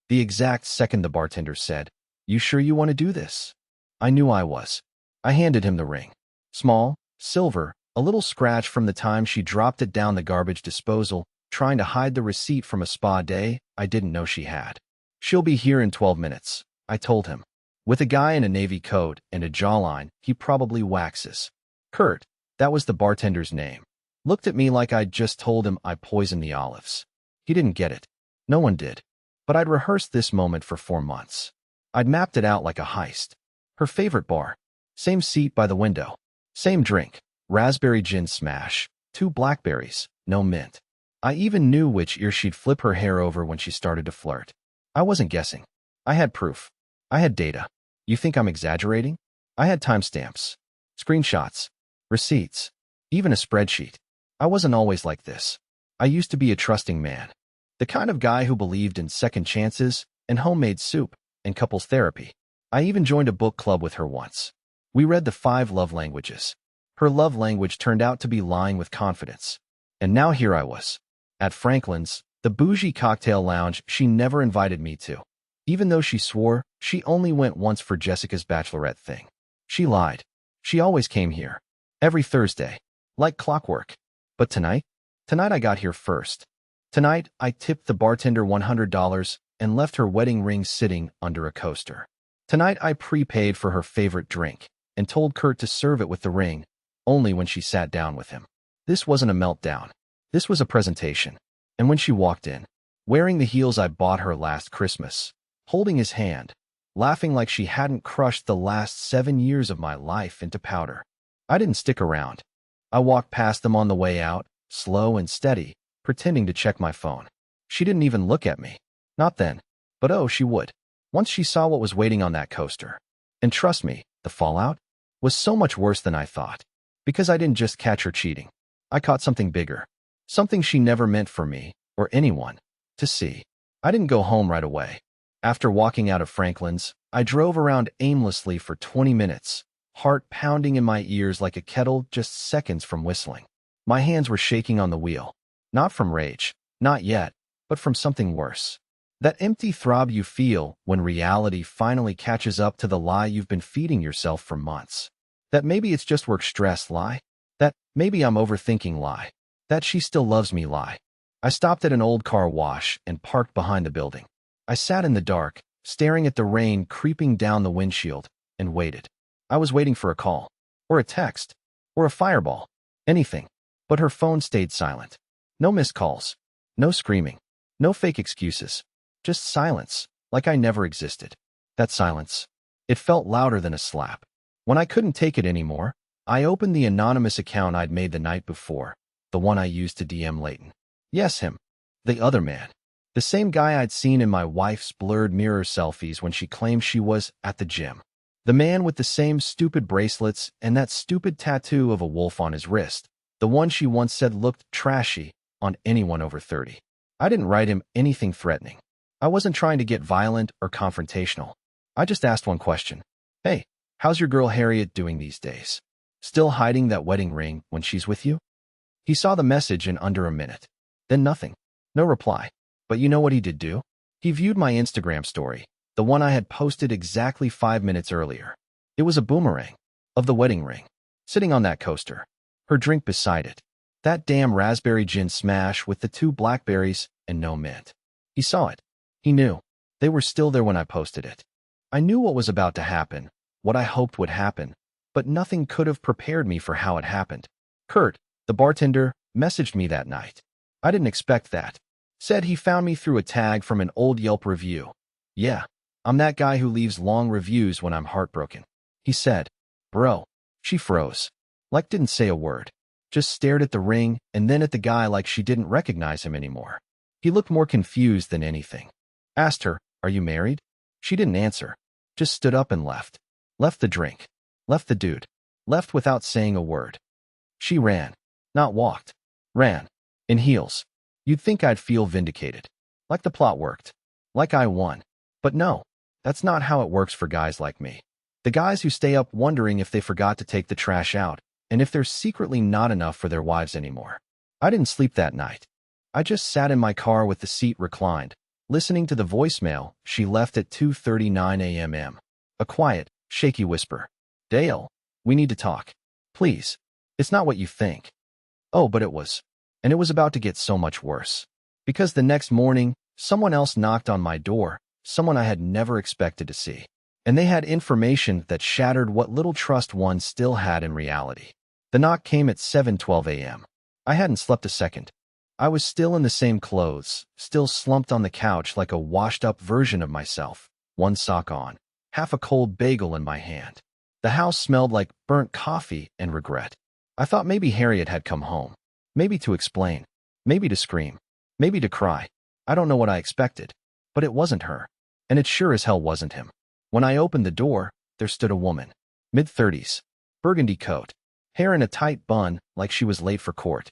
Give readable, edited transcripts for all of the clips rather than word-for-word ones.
The exact second the bartender said, "You sure you want to do this?" I knew I was. I handed him the ring. Small, silver, a little scratch from the time she dropped it down the garbage disposal, trying to hide the receipt from a spa day I didn't know she had. "She'll be here in 12 minutes, I told him. With a guy in a navy coat and a jawline, he probably waxes. Kurt, that was the bartender's name, looked at me like I'd just told him I poisoned the olives. He didn't get it. No one did. But I'd rehearsed this moment for 4 months. I'd mapped it out like a heist. Her favorite bar. Same seat by the window. Same drink. Raspberry gin smash. 2 blackberries. No mint. I even knew which ear she'd flip her hair over when she started to flirt. I wasn't guessing. I had proof. I had data. You think I'm exaggerating? I had timestamps, screenshots, receipts, even a spreadsheet. I wasn't always like this. I used to be a trusting man. The kind of guy who believed in second chances and homemade soup and couples therapy. I even joined a book club with her once. We read the 5 love languages. Her love language turned out to be lying with confidence. And now here I was. At Franklin's, the bougie cocktail lounge she never invited me to. Even though she swore she only went once for Jessica's bachelorette thing. She lied. She always came here. Every Thursday. Like clockwork. But tonight I got here first. Tonight, I tipped the bartender $100 and left her wedding ring sitting under a coaster. Tonight, I prepaid for her favorite drink and told Kurt to serve it with the ring only when she sat down with him. This wasn't a meltdown. This was a presentation. And when she walked in, wearing the heels I bought her last Christmas, holding his hand, laughing like she hadn't crushed the last 7 years of my life into powder, I didn't stick around. I walked past them on the way out, slow and steady, pretending to check my phone. She didn't even look at me. Not then. But oh, she would. Once she saw what was waiting on that coaster. And trust me, the fallout was so much worse than I thought. Because I didn't just catch her cheating. I caught something bigger. Something she never meant for me, or anyone, to see. I didn't go home right away. After walking out of Franklin's, I drove around aimlessly for 20 minutes, heart pounding in my ears like a kettle just seconds from whistling. My hands were shaking on the wheel. Not from rage, not yet, but from something worse. That empty throb you feel when reality finally catches up to the lie you've been feeding yourself for months. That maybe it's just work stress lie. That maybe I'm overthinking lie. That she still loves me lie. I stopped at an old car wash and parked behind the building. I sat in the dark, staring at the rain creeping down the windshield, and waited. I was waiting for a call, or a text, or a fireball, anything. But her phone stayed silent. No missed calls, no screaming, no fake excuses, just silence, like I never existed. That silence, it felt louder than a slap. When I couldn't take it anymore, I opened the anonymous account I'd made the night before, the one I used to DM Leighton. Yes, him. The other man. The same guy I'd seen in my wife's blurred mirror selfies when she claimed she was at the gym. The man with the same stupid bracelets and that stupid tattoo of a wolf on his wrist. The one she once said looked trashy on anyone over 30. I didn't write him anything threatening. I wasn't trying to get violent or confrontational. I just asked one question. Hey, how's your girl Harriet doing these days? Still hiding that wedding ring when she's with you? He saw the message in under a minute. Then nothing. No reply. But you know what he did do? He viewed my Instagram story, the one I had posted exactly 5 minutes earlier. It was a boomerang of the wedding ring, sitting on that coaster, her drink beside it. That damn raspberry gin smash with the 2 blackberries and no mint. He saw it. He knew. They were still there when I posted it. I knew what was about to happen, what I hoped would happen, but nothing could have prepared me for how it happened. Kurt, the bartender, messaged me that night. I didn't expect that. Said he found me through a tag from an old Yelp review. Yeah, I'm that guy who leaves long reviews when I'm heartbroken. He said, bro. She froze. Like didn't say a word. Just stared at the ring and then at the guy like she didn't recognize him anymore. He looked more confused than anything. Asked her, are you married? She didn't answer. Just stood up and left. Left the drink. Left the dude. Left without saying a word. She ran. Not walked. Ran. In heels. You'd think I'd feel vindicated. Like the plot worked. Like I won. But no. That's not how it works for guys like me. The guys who stay up wondering if they forgot to take the trash out, and if they're secretly not enough for their wives anymore. I didn't sleep that night. I just sat in my car with the seat reclined, Listening to the voicemail she left at 2:39 a.m. A quiet, shaky whisper. Dale, we need to talk. Please. It's not what you think. Oh, but it was. And it was about to get so much worse. Because the next morning, someone else knocked on my door, someone I had never expected to see. And they had information that shattered what little trust one still had in reality. The knock came at 7:12 a.m. I hadn't slept a second. I was still in the same clothes, still slumped on the couch like a washed-up version of myself, one sock on, half a cold bagel in my hand. The house smelled like burnt coffee and regret. I thought maybe Harriet had come home. Maybe to explain. Maybe to scream. Maybe to cry. I don't know what I expected. But it wasn't her. And it sure as hell wasn't him. When I opened the door, there stood a woman. Mid-30s. Burgundy coat. Hair in a tight bun like she was late for court.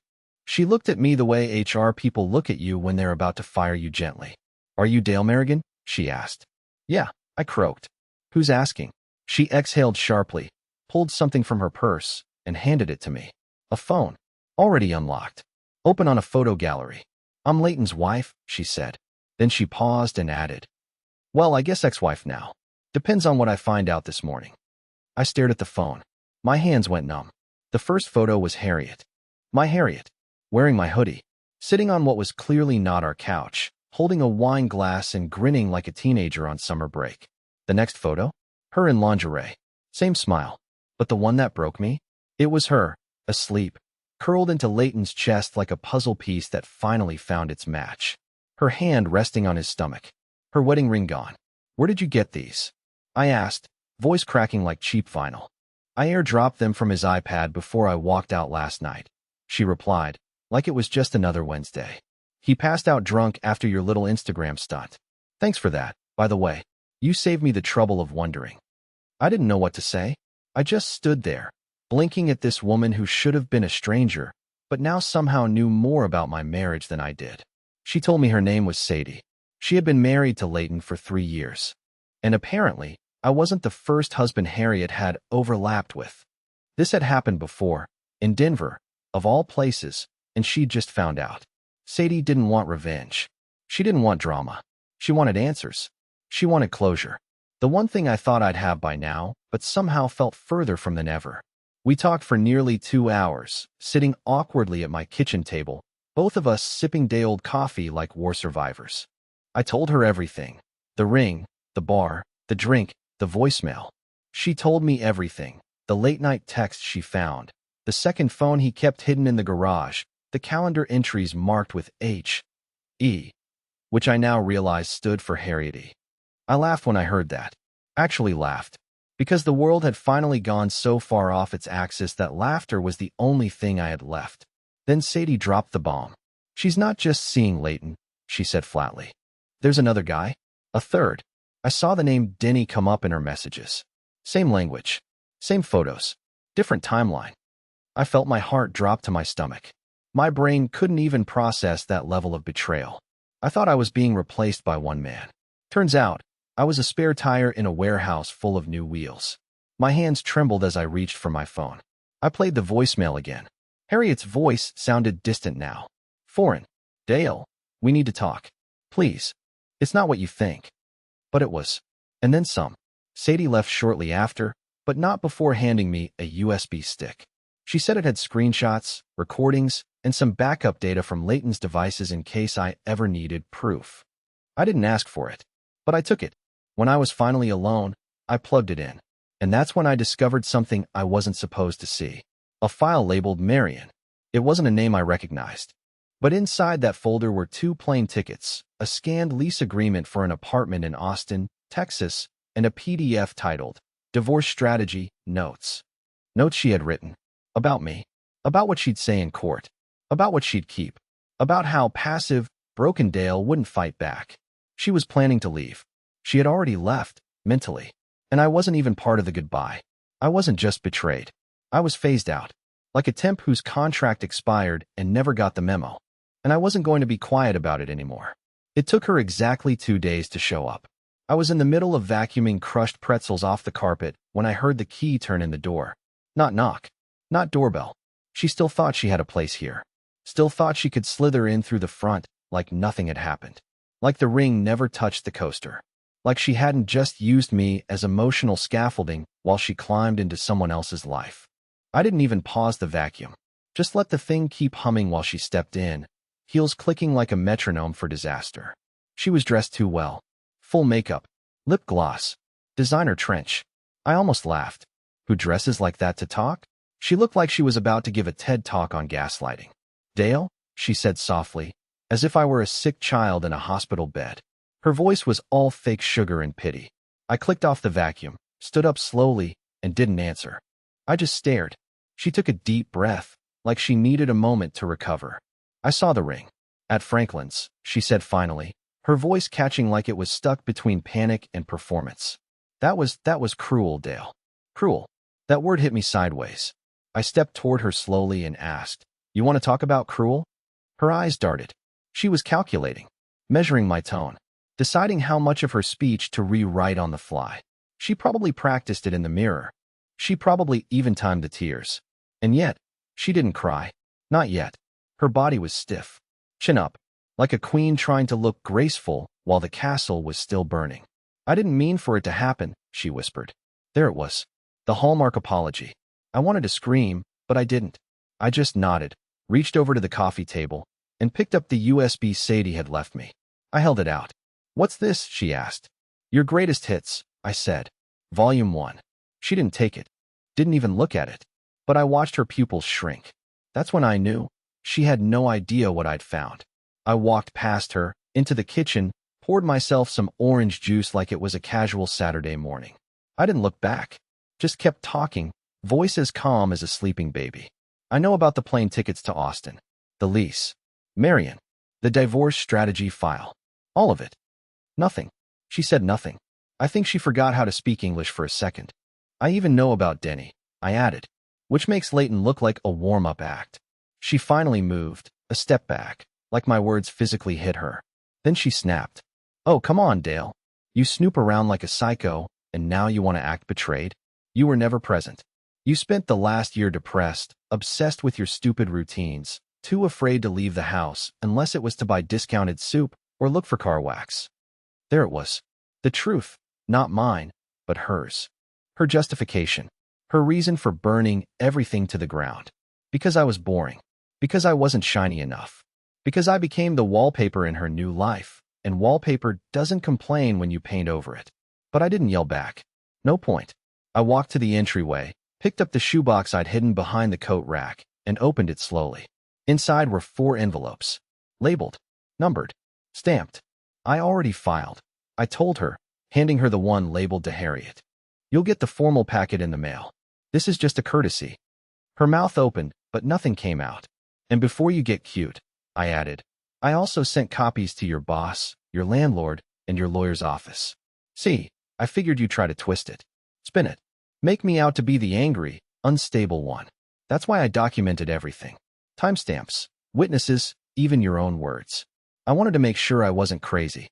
She looked at me the way HR people look at you when they're about to fire you gently. Are you Dale Marion? She asked. Yeah, I croaked. Who's asking? She exhaled sharply, pulled something from her purse, and handed it to me. A phone. Already unlocked. Open on a photo gallery. I'm Leighton's wife, she said. Then she paused and added. Well, I guess ex-wife now. Depends on what I find out this morning. I stared at the phone. My hands went numb. The first photo was Harriet. My Harriet. Wearing my hoodie. Sitting on what was clearly not our couch, holding a wine glass and grinning like a teenager on summer break. The next photo? Her in lingerie. Same smile. But the one that broke me? It was her, asleep, curled into Leighton's chest like a puzzle piece that finally found its match. Her hand resting on his stomach. Her wedding ring gone. Where did you get these? I asked, voice cracking like cheap vinyl. I airdropped them from his iPad before I walked out last night. She replied, like it was just another Wednesday. He passed out drunk after your little Instagram stunt. Thanks for that, by the way. You saved me the trouble of wondering. I didn't know what to say. I just stood there, blinking at this woman who should have been a stranger, but now somehow knew more about my marriage than I did. She told me her name was Sadie. She had been married to Leighton for 3 years. And apparently, I wasn't the first husband Harriet had overlapped with. This had happened before, in Denver, of all places, and she'd just found out. Sadie didn't want revenge. She didn't want drama. She wanted answers. She wanted closure. The one thing I thought I'd have by now, but somehow felt further from than ever. We talked for nearly 2 hours, sitting awkwardly at my kitchen table, both of us sipping day-old coffee like war survivors. I told her everything. The ring, the bar, the drink, the voicemail. She told me everything. The late-night text she found. The second phone he kept hidden in the garage. The calendar entries marked with H.E., which I now realized stood for Harriet E. I laughed when I heard that. Actually laughed. Because the world had finally gone so far off its axis that laughter was the only thing I had left. Then Sadie dropped the bomb. She's not just seeing Leighton, she said flatly. There's another guy. A third. I saw the name Denny come up in her messages. Same language. Same photos. Different timeline. I felt my heart drop to my stomach. My brain couldn't even process that level of betrayal. I thought I was being replaced by one man. Turns out, I was a spare tire in a warehouse full of new wheels. My hands trembled as I reached for my phone. I played the voicemail again. Harriet's voice sounded distant now. Foreign. Dale, we need to talk. Please. It's not what you think. But it was. And then some. Sadie left shortly after, but not before handing me a USB stick. She said it had screenshots, recordings, and some backup data from Leighton's devices in case I ever needed proof. I didn't ask for it, but I took it. When I was finally alone, I plugged it in. And that's when I discovered something I wasn't supposed to see. A file labeled Marion. It wasn't a name I recognized. But inside that folder were 2 plane tickets, a scanned lease agreement for an apartment in Austin, Texas, and a PDF titled, Divorce Strategy, Notes. Notes she had written. About me. About what she'd say in court. About what she'd keep. About how passive, broken Dale wouldn't fight back. She was planning to leave. She had already left, mentally. And I wasn't even part of the goodbye. I wasn't just betrayed. I was phased out. Like a temp whose contract expired and never got the memo. And I wasn't going to be quiet about it anymore. It took her exactly 2 days to show up. I was in the middle of vacuuming crushed pretzels off the carpet when I heard the key turn in the door. Not knock. Not doorbell. She still thought she had a place here. Still thought she could slither in through the front like nothing had happened. Like the ring never touched the coaster. Like she hadn't just used me as emotional scaffolding while she climbed into someone else's life. I didn't even pause the vacuum. Just let the thing keep humming while she stepped in, heels clicking like a metronome for disaster. She was dressed too well. Full makeup, lip gloss, designer trench. I almost laughed. Who dresses like that to talk? She looked like she was about to give a TED talk on gaslighting. Dale, she said softly, as if I were a sick child in a hospital bed. Her voice was all fake sugar and pity. I clicked off the vacuum, stood up slowly, and didn't answer. I just stared. She took a deep breath, like she needed a moment to recover. I saw the ring. At Franklin's, she said finally, her voice catching like it was stuck between panic and performance. That was cruel, Dale. Cruel. That word hit me sideways. I stepped toward her slowly and asked, "You want to talk about cruel?" Her eyes darted. She was calculating, measuring my tone, deciding how much of her speech to rewrite on the fly. She probably practiced it in the mirror. She probably even timed the tears. And yet, she didn't cry. Not yet. Her body was stiff. Chin up, like a queen trying to look graceful while the castle was still burning. "I didn't mean for it to happen," she whispered. There it was. The hallmark apology. I wanted to scream, but I didn't. I just nodded, reached over to the coffee table, and picked up the USB Sadie had left me. I held it out. "What's this?" she asked. "Your greatest hits," I said. Volume 1. She didn't take it. Didn't even look at it. But I watched her pupils shrink. That's when I knew. She had no idea what I'd found. I walked past her, into the kitchen, poured myself some orange juice like it was a casual Saturday morning. I didn't look back. Just kept talking, voice as calm as a sleeping baby. "I know about the plane tickets to Austin. The lease. Marion. The divorce strategy file. All of it." "Nothing." She said nothing. I think she forgot how to speak English for a second. "I even know about Denny," I added, which makes Leighton look like a warm-up act. She finally moved, a step back, like my words physically hit her. Then she snapped. "Oh, come on, Dale. You snoop around like a psycho, and now you want to act betrayed? You were never present. You spent the last year depressed, obsessed with your stupid routines, too afraid to leave the house unless it was to buy discounted soup or look for car wax." There it was. The truth, not mine, but hers. Her justification. Her reason for burning everything to the ground. Because I was boring. Because I wasn't shiny enough. Because I became the wallpaper in her new life, and wallpaper doesn't complain when you paint over it. But I didn't yell back. No point. I walked to the entryway, picked up the shoebox I'd hidden behind the coat rack, and opened it slowly. Inside were 4 envelopes. Labeled. Numbered. Stamped. I already filed. I told her, handing her the one labeled to Harriet. "You'll get the formal packet in the mail. This is just a courtesy." Her mouth opened, but nothing came out. "And before you get cute," I added, "I also sent copies to your boss, your landlord, and your lawyer's office. See, I figured you'd try to twist it. Spin it. Make me out to be the angry, unstable one. That's why I documented everything. Timestamps, witnesses, even your own words. I wanted to make sure I wasn't crazy."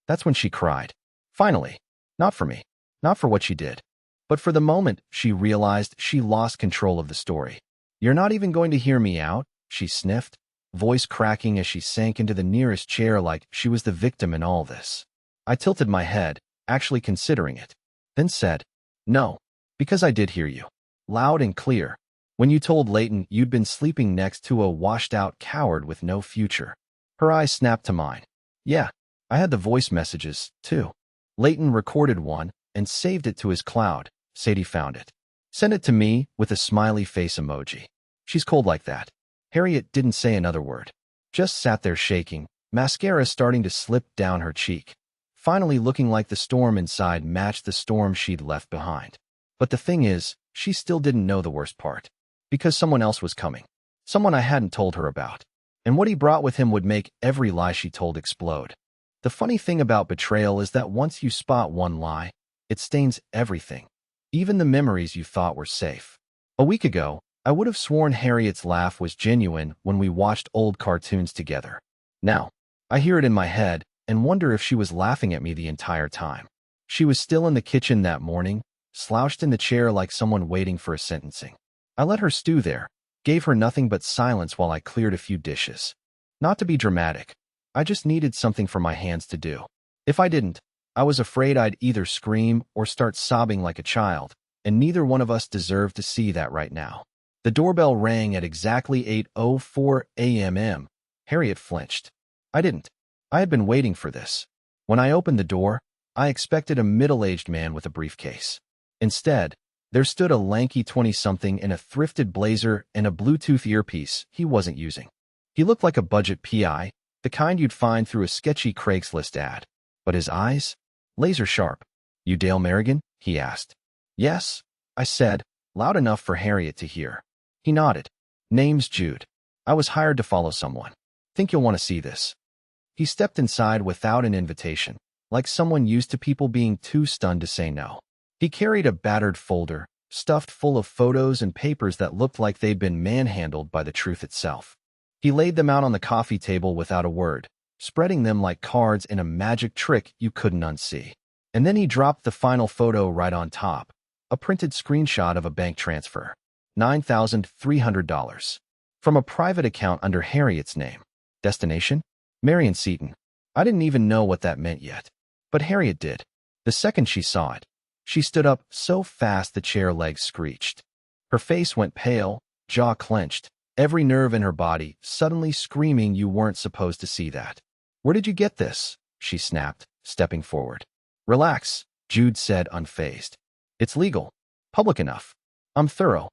That's when she cried. Finally. Not for me. Not for what she did. But for the moment, she realized she lost control of the story. "You're not even going to hear me out?" she sniffed, voice cracking as she sank into the nearest chair like she was the victim in all this. I tilted my head, actually considering it, then said, "No, because I did hear you. Loud and clear. When you told Leighton you'd been sleeping next to a washed-out coward with no future." Her eyes snapped to mine. "Yeah, I had the voice messages, too. Leighton recorded one and saved it to his cloud. Sadie found it. Sent it to me with a smiley face emoji. She's cold like that." Harriet didn't say another word. Just sat there shaking, mascara starting to slip down her cheek. Finally looking like the storm inside matched the storm she'd left behind. But the thing is, she still didn't know the worst part. Because someone else was coming. Someone I hadn't told her about. And what he brought with him would make every lie she told explode. The funny thing about betrayal is that once you spot one lie, it stains everything. Even the memories you thought were safe. A week ago, I would have sworn Harriet's laugh was genuine when we watched old cartoons together. Now, I hear it in my head and wonder if she was laughing at me the entire time. She was still in the kitchen that morning, slouched in the chair like someone waiting for a sentencing. I let her stew there, gave her nothing but silence while I cleared a few dishes. Not to be dramatic, I just needed something for my hands to do. If I didn't, I was afraid I'd either scream or start sobbing like a child, and neither one of us deserved to see that right now. The doorbell rang at exactly 8:04 a.m. Harriet flinched. I didn't. I had been waiting for this. When I opened the door, I expected a middle-aged man with a briefcase. Instead, there stood a lanky 20-something in a thrifted blazer and a Bluetooth earpiece he wasn't using. He looked like a budget PI, the kind you'd find through a sketchy Craigslist ad. But his eyes? Laser sharp. "You Dale Merrigan?" he asked. "Yes," I said, loud enough for Harriet to hear. He nodded. "Name's Jude. I was hired to follow someone. Think you'll want to see this." He stepped inside without an invitation, like someone used to people being too stunned to say no. He carried a battered folder, stuffed full of photos and papers that looked like they'd been manhandled by the truth itself. He laid them out on the coffee table without a word, spreading them like cards in a magic trick you couldn't unsee. And then he dropped the final photo right on top, a printed screenshot of a bank transfer. $9,300. From a private account under Harriet's name. Destination? Marion Seton. I didn't even know what that meant yet. But Harriet did. The second she saw it, she stood up so fast the chair legs screeched. Her face went pale, jaw clenched, every nerve in her body suddenly screaming you weren't supposed to see that. "Where did you get this?" she snapped, stepping forward. "Relax," Jude said, unfazed. "It's legal. Public enough. I'm thorough."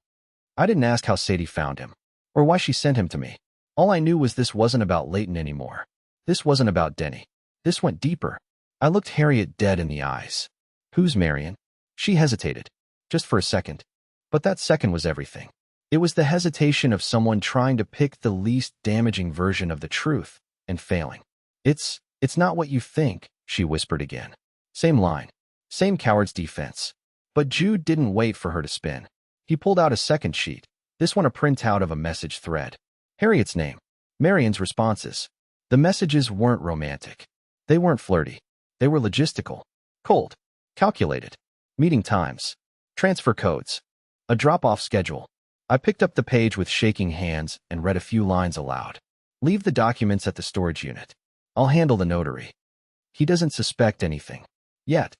I didn't ask how Sadie found him, or why she sent him to me. All I knew was this wasn't about Leighton anymore. This wasn't about Denny. This went deeper. I looked Harriet dead in the eyes. "Who's Marion?" She hesitated, just for a second. But that second was everything. It was the hesitation of someone trying to pick the least damaging version of the truth, and failing. It's not what you think," she whispered again. Same line. Same coward's defense. But Jude didn't wait for her to spin. He pulled out a second sheet, this one a printout of a message thread. Harriet's name. Marion's responses. The messages weren't romantic. They weren't flirty. They were logistical. Cold. Calculated. Meeting times. Transfer codes. A drop-off schedule. I picked up the page with shaking hands and read a few lines aloud. "Leave the documents at the storage unit. I'll handle the notary. He doesn't suspect anything. Yet.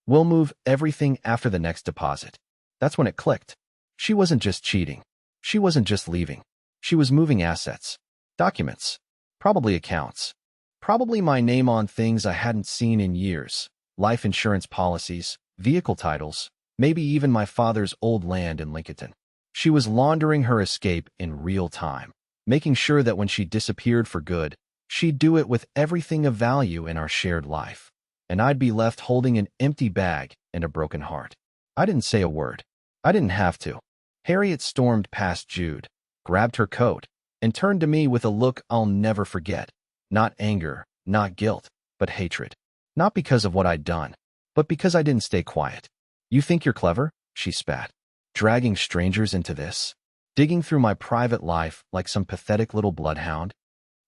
We'll move everything after the next deposit." That's when it clicked. She wasn't just cheating. She wasn't just leaving. She was moving assets. Documents. Probably accounts. Probably my name on things I hadn't seen in years. Life insurance policies, vehicle titles, maybe even my father's old land in Lincoln. She was laundering her escape in real time, making sure that when she disappeared for good, she'd do it with everything of value in our shared life. And I'd be left holding an empty bag and a broken heart. I didn't say a word. I didn't have to. Harriet stormed past Jude, grabbed her coat, and turned to me with a look I'll never forget. Not anger, not guilt, but hatred. Not because of what I'd done, but because I didn't stay quiet. "You think you're clever?" she spat. "Dragging strangers into this? Digging through my private life like some pathetic little bloodhound?"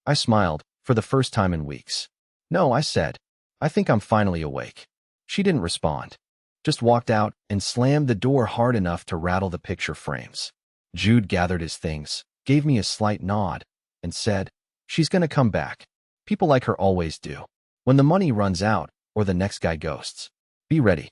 I smiled, for the first time in weeks. "No," I said. "I think I'm finally awake." She didn't respond. Just walked out and slammed the door hard enough to rattle the picture frames. Jude gathered his things, gave me a slight nod, and said, "She's gonna come back. People like her always do. When the money runs out, or the next guy ghosts. Be ready."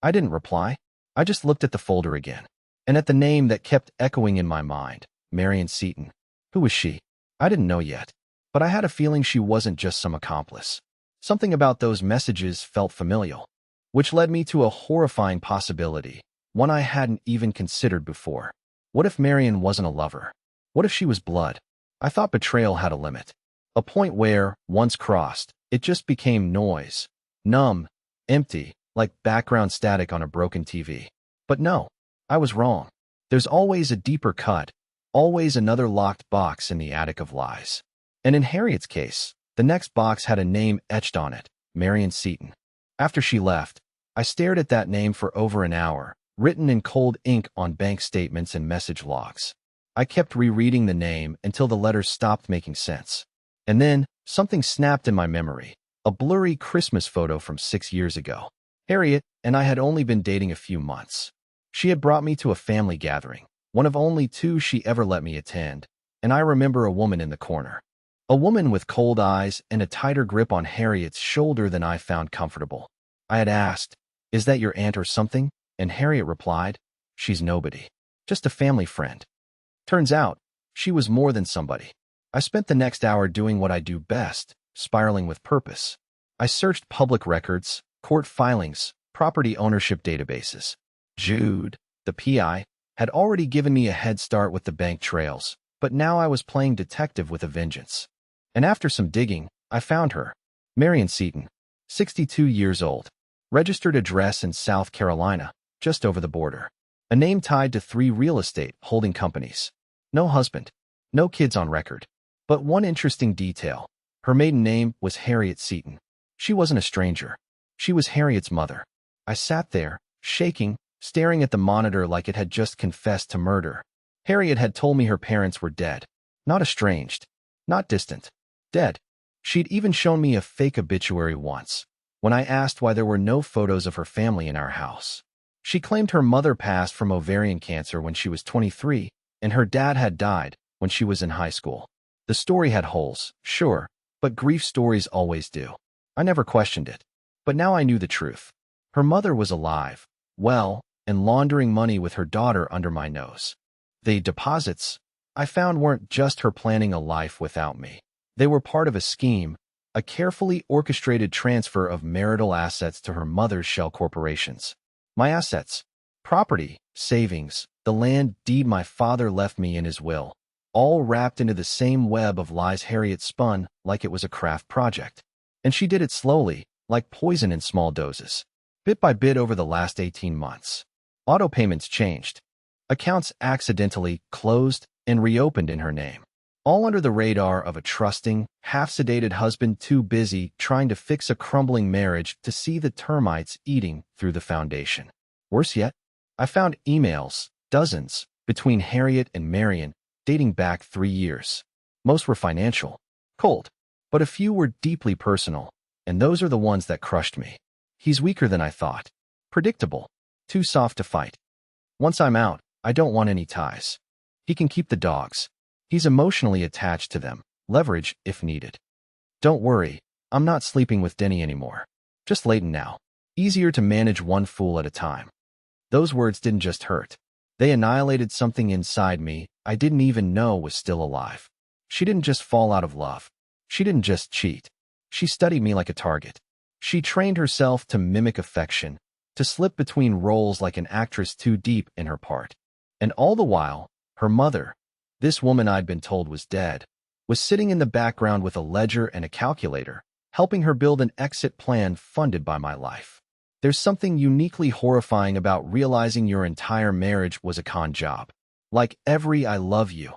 I didn't reply. I just looked at the folder again, and at the name that kept echoing in my mind, Marion Seton. Who was she? I didn't know yet, but I had a feeling she wasn't just some accomplice. Something about those messages felt familial. Which led me to a horrifying possibility, one I hadn't even considered before. What if Marion wasn't a lover? What if she was blood? I thought betrayal had a limit. A point where, once crossed, it just became noise. Numb, empty, like background static on a broken TV. But no, I was wrong. There's always a deeper cut, always another locked box in the attic of lies. And in Harriet's case, the next box had a name etched on it, Marion Seton. After she left, I stared at that name for over an hour, written in cold ink on bank statements and message logs. I kept rereading the name until the letters stopped making sense. And then, something snapped in my memory, a blurry Christmas photo from 6 years ago. Harriet and I had only been dating a few months. She had brought me to a family gathering, one of only 2 she ever let me attend, and I remember a woman in the corner. A woman with cold eyes and a tighter grip on Harriet's shoulder than I found comfortable. I had asked, "Is that your aunt or something?" And Harriet replied, "She's nobody. Just a family friend." Turns out, she was more than somebody. I spent the next hour doing what I do best, spiraling with purpose. I searched public records, court filings, property ownership databases. Jude, the PI, had already given me a head start with the bank trails, but now I was playing detective with a vengeance. And after some digging, I found her. Marion Seaton, 62 years old. Registered address in South Carolina, just over the border. A name tied to 3 real estate holding companies. No husband. No kids on record. But one interesting detail. Her maiden name was Harriet Seaton. She wasn't a stranger. She was Harriet's mother. I sat there, shaking, staring at the monitor like it had just confessed to murder. Harriet had told me her parents were dead. Not estranged. Not distant. Dead. She'd even shown me a fake obituary once, when I asked why there were no photos of her family in our house. She claimed her mother passed from ovarian cancer when she was 23, and her dad had died when she was in high school. The story had holes, sure, but grief stories always do. I never questioned it. But now I knew the truth. Her mother was alive, well, and laundering money with her daughter under my nose. The deposits, I found, weren't just her planning a life without me. They were part of a scheme, a carefully orchestrated transfer of marital assets to her mother's shell corporations. My assets, property, savings, the land deed my father left me in his will, all wrapped into the same web of lies Harriet spun like it was a craft project. And she did it slowly, like poison in small doses. Bit by bit over the last 18 months. Auto payments changed. Accounts accidentally closed and reopened in her name. All under the radar of a trusting, half-sedated husband too busy trying to fix a crumbling marriage to see the termites eating through the foundation. Worse yet, I found emails, dozens, between Harriet and Marion, dating back 3 years. Most were financial, cold, but a few were deeply personal, and those are the ones that crushed me. He's weaker than I thought. Predictable. Too soft to fight. Once I'm out, I don't want any ties. He can keep the dogs. He's emotionally attached to them. Leverage if needed. Don't worry, I'm not sleeping with Denny anymore. Just Leighton now. Easier to manage one fool at a time. Those words didn't just hurt. They annihilated something inside me I didn't even know was still alive. She didn't just fall out of love. She didn't just cheat. She studied me like a target. She trained herself to mimic affection, to slip between roles like an actress too deep in her part. And all the while, her mother, this woman I'd been told was dead, was sitting in the background with a ledger and a calculator, helping her build an exit plan funded by my life. There's something uniquely horrifying about realizing your entire marriage was a con job. Like every "I love you,"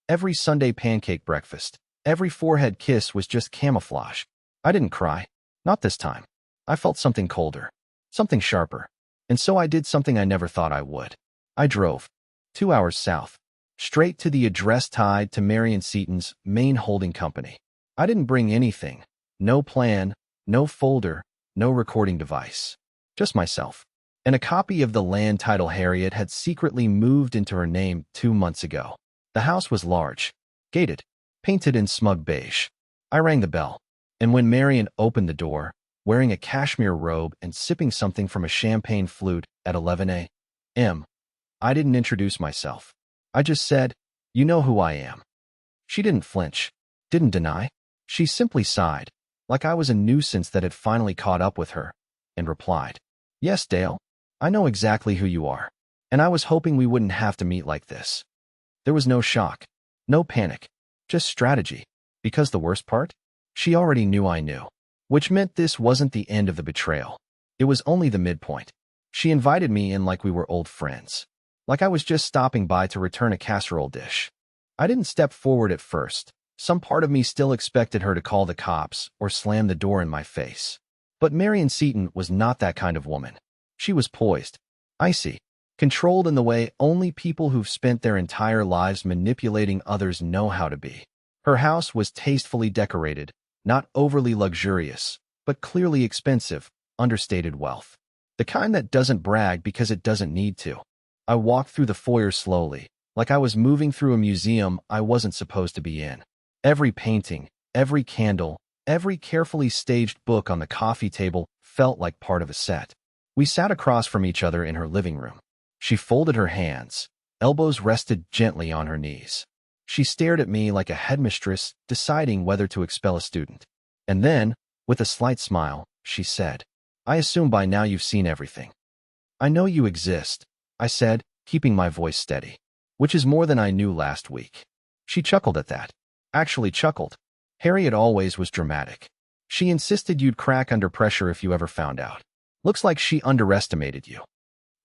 every Sunday pancake breakfast, every forehead kiss was just camouflage. I didn't cry. Not this time. I felt something colder, something sharper. And so I did something I never thought I would. I drove 2 hours south, straight to the address tied to Marion Seaton's main holding company. I didn't bring anything. No plan, no folder, no recording device. Just myself. And a copy of the land title Harriet had secretly moved into her name 2 months ago. The house was large, gated, painted in smug beige. I rang the bell, and when Marion opened the door, wearing a cashmere robe and sipping something from a champagne flute at 11 a.m., I didn't introduce myself. I just said, "You know who I am." She didn't flinch, didn't deny. She simply sighed, like I was a nuisance that had finally caught up with her, and replied, "Yes, Dale. I know exactly who you are, and I was hoping we wouldn't have to meet like this." There was no shock, no panic, just strategy, because the worst part? She already knew I knew, which meant this wasn't the end of the betrayal. It was only the midpoint. She invited me in like we were old friends, like I was just stopping by to return a casserole dish. I didn't step forward at first. Some part of me still expected her to call the cops or slam the door in my face. But Marion Seaton was not that kind of woman. She was poised, icy, controlled in the way only people who've spent their entire lives manipulating others know how to be. Her house was tastefully decorated, not overly luxurious, but clearly expensive, understated wealth. The kind that doesn't brag because it doesn't need to. I walked through the foyer slowly, like I was moving through a museum I wasn't supposed to be in. Every painting, Every candle, every carefully staged book on the coffee table felt like part of a set. We sat across from each other in her living room. She folded her hands, elbows rested gently on her knees. She stared at me like a headmistress deciding whether to expel a student. And then, with a slight smile, she said, "I assume by now you've seen everything." "I know you exist," I said, keeping my voice steady, "which is more than I knew last week." She chuckled at that. Actually chuckled. Harriet always was dramatic. She insisted you'd crack under pressure if you ever found out. Looks like she underestimated you.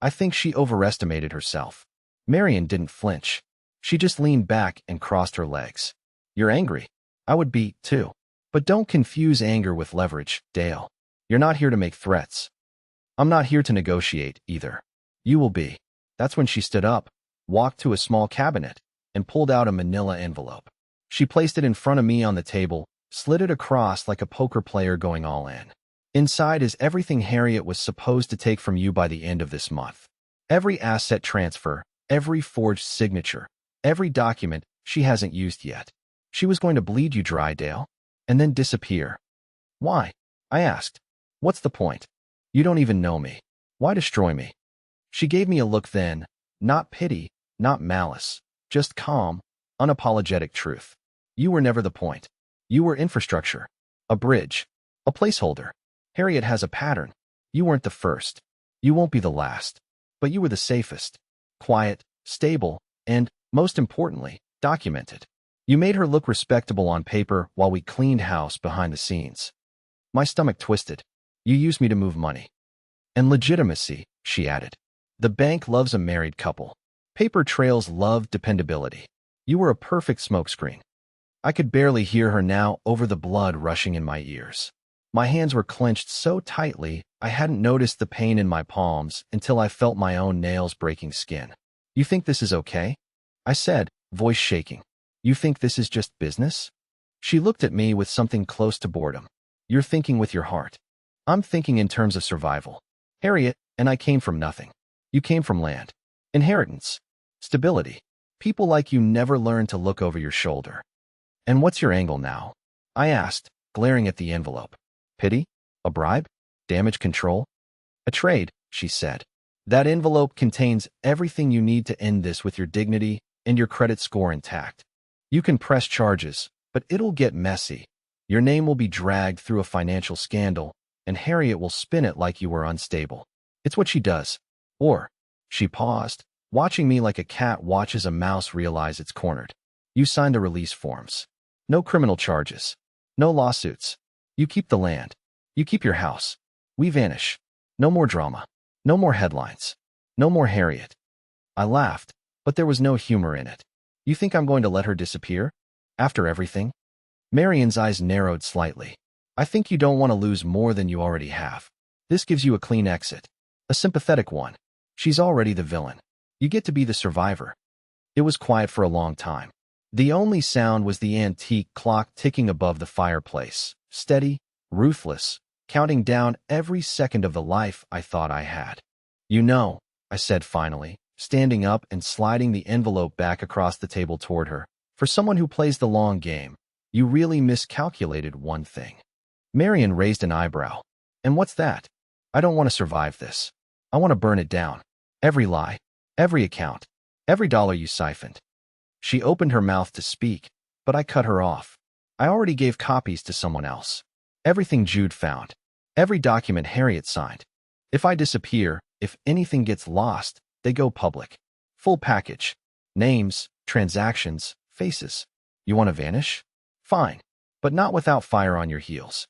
I think she overestimated herself. Marion didn't flinch. She just leaned back and crossed her legs. "You're angry. I would be, too. But don't confuse anger with leverage, Dale. You're not here to make threats. I'm not here to negotiate, either. You will be." That's when she stood up, walked to a small cabinet, and pulled out a manila envelope. She placed it in front of me on the table, slid it across like a poker player going all in. "Inside is everything Harriet was supposed to take from you by the end of this month. Every asset transfer, every forged signature, every document she hasn't used yet. She was going to bleed you dry, Dale, and then disappear." "Why?" I asked. "What's the point? You don't even know me. Why destroy me?" She gave me a look then, not pity, not malice, just calm, unapologetic truth. "You were never the point. You were infrastructure, a bridge, a placeholder. Harriet has a pattern. You weren't the first. You won't be the last. But you were the safest. Quiet, stable, and, most importantly, documented. You made her look respectable on paper while we cleaned house behind the scenes." My stomach twisted. "You used me to move money." "And legitimacy," she added. "The bank loves a married couple. Paper trails love dependability. You were a perfect smokescreen." I could barely hear her now over the blood rushing in my ears. My hands were clenched so tightly I hadn't noticed the pain in my palms until I felt my own nails breaking skin. "You think this is okay?" I said, voice shaking. "You think this is just business?" She looked at me with something close to boredom. "You're thinking with your heart. I'm thinking in terms of survival. Harriet and I came from nothing. You came from land. Inheritance. Stability. People like you never learn to look over your shoulder." "And what's your angle now?" I asked, glaring at the envelope. "Pity? A bribe? Damage control?" "A trade," she said. "That envelope contains everything you need to end this with your dignity and your credit score intact. You can press charges, but it'll get messy. Your name will be dragged through a financial scandal, and Harriet will spin it like you were unstable. It's what she does." Or, she paused, watching me like a cat watches a mouse realize it's cornered. "You signed the release forms. No criminal charges. No lawsuits. You keep the land. You keep your house. We vanish. No more drama. No more headlines. No more Harriet." I laughed, but there was no humor in it. "You think I'm going to let her disappear? After everything?" Marion's eyes narrowed slightly. "I think you don't want to lose more than you already have. This gives you a clean exit. A sympathetic one. She's already the villain. You get to be the survivor." It was quiet for a long time. The only sound was the antique clock ticking above the fireplace, steady, ruthless, counting down every second of the life I thought I had. "You know," I said finally, standing up and sliding the envelope back across the table toward her, "for someone who plays the long game, you really miscalculated one thing." Marion raised an eyebrow. "And what's that?" "I don't want to survive this. I want to burn it down. Every lie, every account, every dollar you siphoned." She opened her mouth to speak, but I cut her off. "I already gave copies to someone else. Everything Jude found. Every document Harriet signed. If I disappear, if anything gets lost, they go public. Full package. Names, transactions, faces. You want to vanish? Fine, but not without fire on your heels."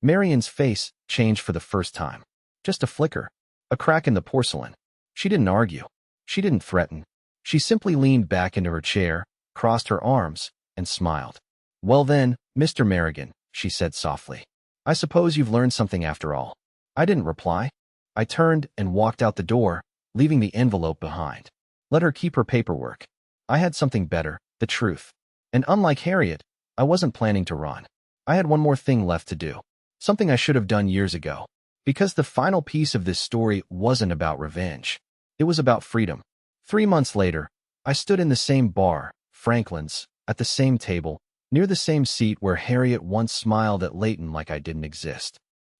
Marion's face changed for the first time. Just a flicker, a crack in the porcelain. She didn't argue. She didn't threaten. She simply leaned back into her chair, crossed her arms, and smiled. "Well then, Mr. Marion," she said softly. "I suppose you've learned something after all." I didn't reply. I turned and walked out the door, leaving the envelope behind. Let her keep her paperwork. I had something better, the truth. And unlike Harriet, I wasn't planning to run. I had one more thing left to do. Something I should have done years ago. Because the final piece of this story wasn't about revenge. It was about freedom. 3 months later, I stood in the same bar, Franklin's, at the same table, near the same seat where Harriet once smiled at Leighton like I didn't exist.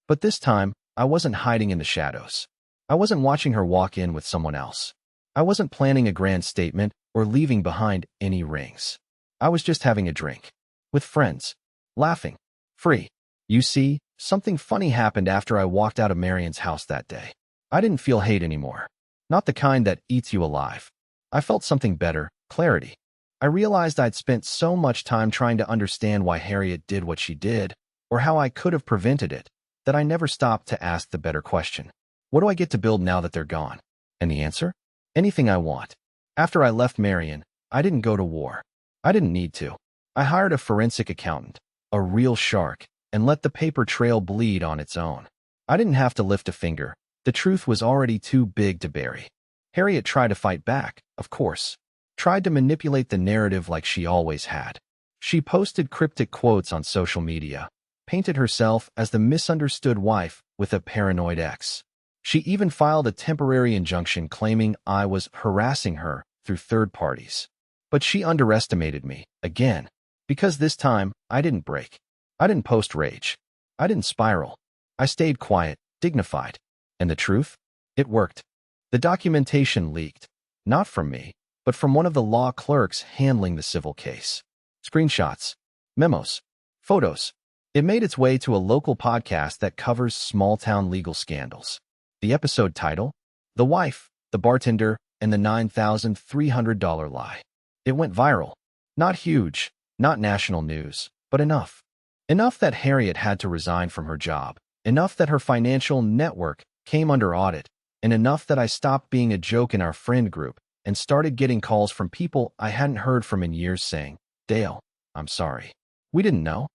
But this time, I wasn't hiding in the shadows. I wasn't watching her walk in with someone else. I wasn't planning a grand statement or leaving behind any rings. I was just having a drink. With friends. Laughing. Free. You see, something funny happened after I walked out of Marion's house that day. I didn't feel hate anymore. Not the kind that eats you alive. I felt something better, clarity. I realized I'd spent so much time trying to understand why Harriet did what she did, or how I could have prevented it, that I never stopped to ask the better question. What do I get to build now that they're gone? And the answer? Anything I want. After I left Marion, I didn't go to war. I didn't need to. I hired a forensic accountant, a real shark, and let the paper trail bleed on its own. I didn't have to lift a finger. The truth was already too big to bury. Harriet tried to fight back, of course. Tried to manipulate the narrative like she always had. She posted cryptic quotes on social media, painted herself as the misunderstood wife with a paranoid ex. She even filed a temporary injunction claiming I was harassing her through third parties. But she underestimated me, again, because this time I didn't break. I didn't post rage. I didn't spiral. I stayed quiet, dignified. And the truth? It worked. The documentation leaked, not from me, but from one of the law clerks handling the civil case. Screenshots, memos, photos. It made its way to a local podcast that covers small-town legal scandals. The episode title? The Wife, the Bartender, and the $9,300 Lie. It went viral. Not huge, not national news, but enough. Enough that Harriet had to resign from her job. Enough that her financial network came under audit. And enough that I stopped being a joke in our friend group and started getting calls from people I hadn't heard from in years saying, "Dale, I'm sorry. We didn't know."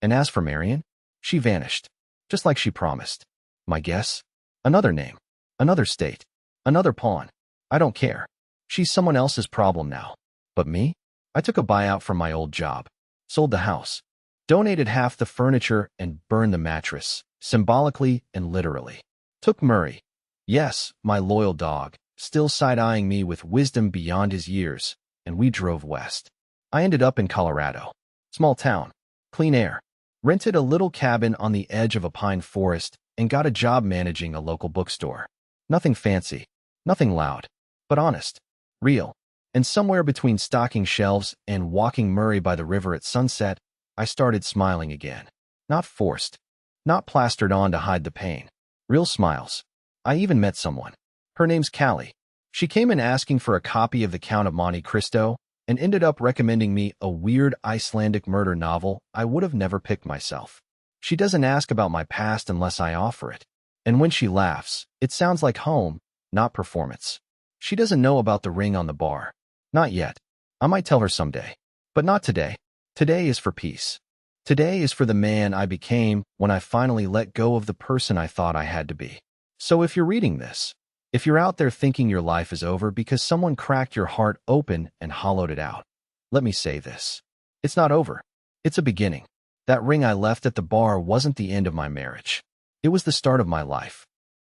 And as for Marion, she vanished, just like she promised. My guess? Another name, another state, another pawn. I don't care. She's someone else's problem now. But me? I took a buyout from my old job, sold the house, donated half the furniture and burned the mattress, symbolically and literally. Took Murray. Yes, my loyal dog, still side-eyeing me with wisdom beyond his years, and we drove west. I ended up in Colorado. Small town. Clean air. Rented a little cabin on the edge of a pine forest and got a job managing a local bookstore. Nothing fancy, nothing loud, but honest, real. And somewhere between stocking shelves and walking Murray by the river at sunset, I started smiling again. Not forced. Not plastered on to hide the pain. Real smiles. I even met someone. Her name's Callie. She came in asking for a copy of The Count of Monte Cristo and ended up recommending me a weird Icelandic murder novel I would have never picked myself. She doesn't ask about my past unless I offer it. And when she laughs, it sounds like home, not performance. She doesn't know about the ring on the bar. Not yet. I might tell her someday. But not today. Today is for peace. Today is for the man I became when I finally let go of the person I thought I had to be. So if you're reading this, if you're out there thinking your life is over because someone cracked your heart open and hollowed it out, let me say this. It's not over. It's a beginning. That ring I left at the bar wasn't the end of my marriage. It was the start of my life.